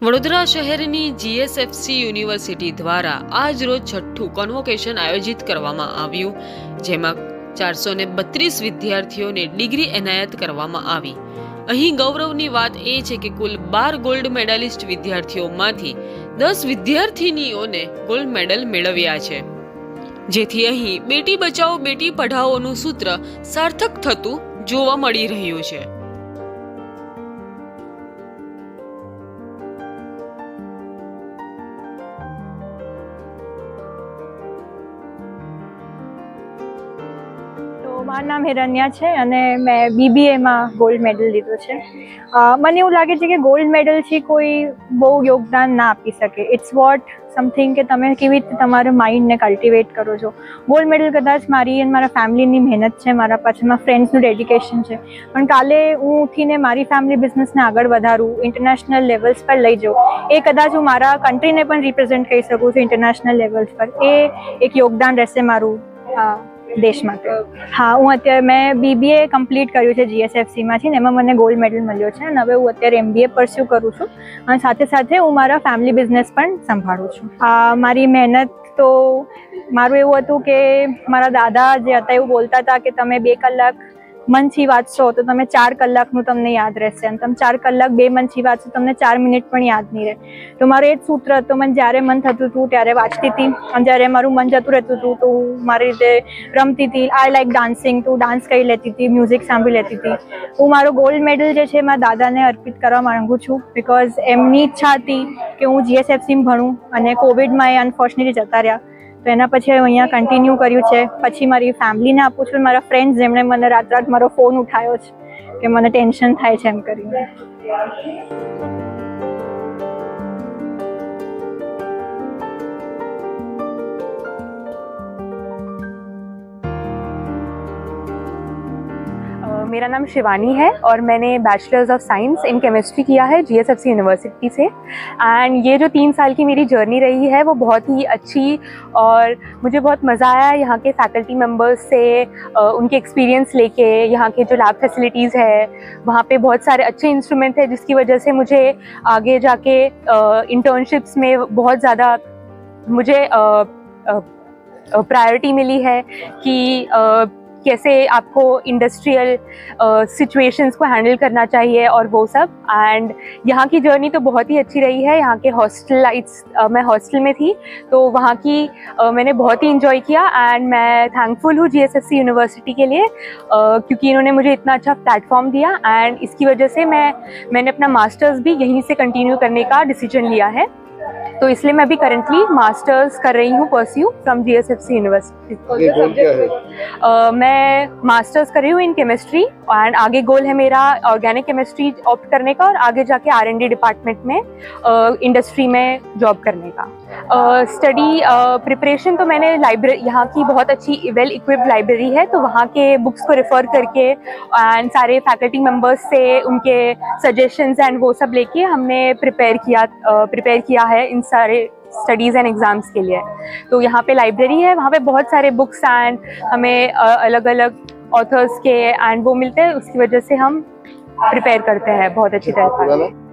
વડોદરા શહેરની GSFC university દ્વારા આજ રોજ છઠ્ઠું કોન્વોકેશન આયોજિત કરવામાં આવ્યું, જેમાં 432 વિદ્યાર્થીઓને ડિગ્રી એનાયત કરવામાં આવી. અહીં ગૌરવની વાત એ છે કે કુલ 12 ગોલ્ડ મેડલિસ્ટ વિદ્યાર્થીઓમાંથી 10 વિદ્યાર્થીનીઓને ગોલ્ડ મેડલ મેળવ્યા છે, જેથી અહીં બેટી બચાવો બેટી પઢાઓનું સૂત્ર સાર્થક થતું જોવા મળી રહ્યું છે. મારું નામ હિરણ્યા છે અને મેં BBAમાં ગોલ્ડ મેડલ લીધો છે. મને એવું લાગે છે કે ગોલ્ડ મેડલથી કોઈ બહુ યોગદાન ના આપી શકે. ઇટ્સ વોટ સમથિંગ કે તમે કેવી રીતે તમારા માઇન્ડને કલ્ટિવેટ કરો છો. ગોલ્ડ મેડલ કદાચ મારી અને મારા ફેમિલીની મહેનત છે, મારા પાછળમાં ફ્રેન્ડ્સનું ડેડિકેશન છે, પણ કાલે હું ઉઠીને મારી ફેમિલી બિઝનેસને આગળ વધારું, ઇન્ટરનેશનલ લેવલ્સ પર લઈ જાઉં, એ કદાચ હું મારા કન્ટ્રીને પણ રિપ્રેઝેન્ટ કરી શકું છું ઇન્ટરનેશનલ લેવલ્સ પર. એ એક યોગદાન રહેશે મારું દેશ માટે. હા, મેં BBA કમ્પ્લીટ કર્યું છે GSFCમાંથી ને એમાં મને ગોલ્ડ મેડલ મળ્યો છે અને હવે હું અત્યારે MBA પરસ્યુ કરું છું અને સાથે સાથે હું મારા ફેમિલી બિઝનેસ પણ સંભાળું છું. મારી મહેનત તો મારું એવું હતું કે મારા દાદા જે હતા એવું બોલતા હતા કે તમે 2 કલાક મનથી વાંચશો તો તમે 4 કલાકનું તમને યાદ રહેશે અને તમે 4 કલાક 2 મનથી વાંચશો તમને 4 મિનિટ પણ યાદ નહીં રહે. તો મારું એ જ સૂત્ર હતું. મને જ્યારે મન થતું હતું ત્યારે વાંચતી હતી અને જ્યારે મારું મન જતું રહેતું હતું તો હું મારી રીતે રમતી હતી. આઈ લાઈક ડાન્સિંગ, તો ડાન્સ કરી લેતી હતી, મ્યુઝિક સાંભળી લેતી હતી. હું મારો ગોલ્ડ મેડલ જે છે મારા દાદાને અર્પિત કરવા માંગુ છું, બિકોઝ એમની ઈચ્છા હતી કે હું GSFCમાં ભણું અને કોવિડમાં એ અનફોર્ચ્યુનેટલી જતા રહ્યા. તો એના પછી હું અહીંયા કન્ટિન્યુ કર્યું છે. પછી મારી ફેમિલીને આપું છું, મારા ફ્રેન્ડ્સ જેમણે મને રાત મારો ફોન ઉઠાવ્યો છે કે મને ટેન્શન થાય છે એમ કરીને. मेरा नाम शिवानी है और मैंने bachelors of science in chemistry किया है GSFC यूनिवर्सिटी से. एंड ये जो 3 साल की मेरी जर्नी रही है वो बहुत ही अच्छी और मुझे बहुत मज़ा आया यहाँ के फैकल्टी मेंबर्स से उनके एक्सपीरियंस लेके. यहाँ के जो लैब फैसिलिटीज़ है वहाँ पे बहुत सारे अच्छे इंस्ट्रूमेंट है जिसकी वजह से मुझे आगे जाके इंटर्नशिप्स में बहुत ज़्यादा मुझे प्रायोरिटी मिली है कि कैसे आपको इंडस्ट्रियल सिचुएशंस को हैंडल करना चाहिए और वो सब. एंड यहाँ की जर्नी तो बहुत ही अच्छी रही है. यहाँ के हॉस्टल लाइफ्स, मैं हॉस्टल में थी तो वहाँ की मैंने बहुत ही इंजॉय किया एंड मैं थैंकफुल हूँ GSFC यूनिवर्सिटी के लिए क्योंकि इन्होंने मुझे इतना अच्छा प्लेटफॉर्म दिया एंड इसकी वजह से मैंने अपना मास्टर्स भी यहीं से कंटिन्यू करने का डिसीजन लिया है. तो इसलिए मैं अभी करंटली मास्टर्स कर रही हूँ परस्यू फ्रॉम GSFC यूनिवर्सिटी. मैं मास्टर्स कर रही हूँ इन केमिस्ट्री एंड आगे गोल है मेरा ऑर्गेनिक केमिस्ट्री ऑप्ट करने का और आगे जाके R&D डिपार्टमेंट में इंडस्ट्री में जॉब करने का. स्टडी प्रिपरेशन तो मैंने लाइब्रेरी, यहाँ की बहुत अच्छी वेल इक्विप्ड लाइब्रेरी है तो वहाँ के बुक्स को रेफ़र करके एंड सारे फैकल्टी मेंबर्स से उनके सजेशंस एंड वो सब लेके हमने प्रिपेयर किया है इन सारे स्टडीज़ एंड एग्ज़ाम्स के लिए. तो यहाँ पे लाइब्रेरी है, वहाँ पे बहुत सारे बुक्स एंड हमें अलग अलग ऑथर्स के एंड वो मिलते हैं, उसकी वजह से हम प्रिपेयर करते हैं बहुत अच्छी तरह से.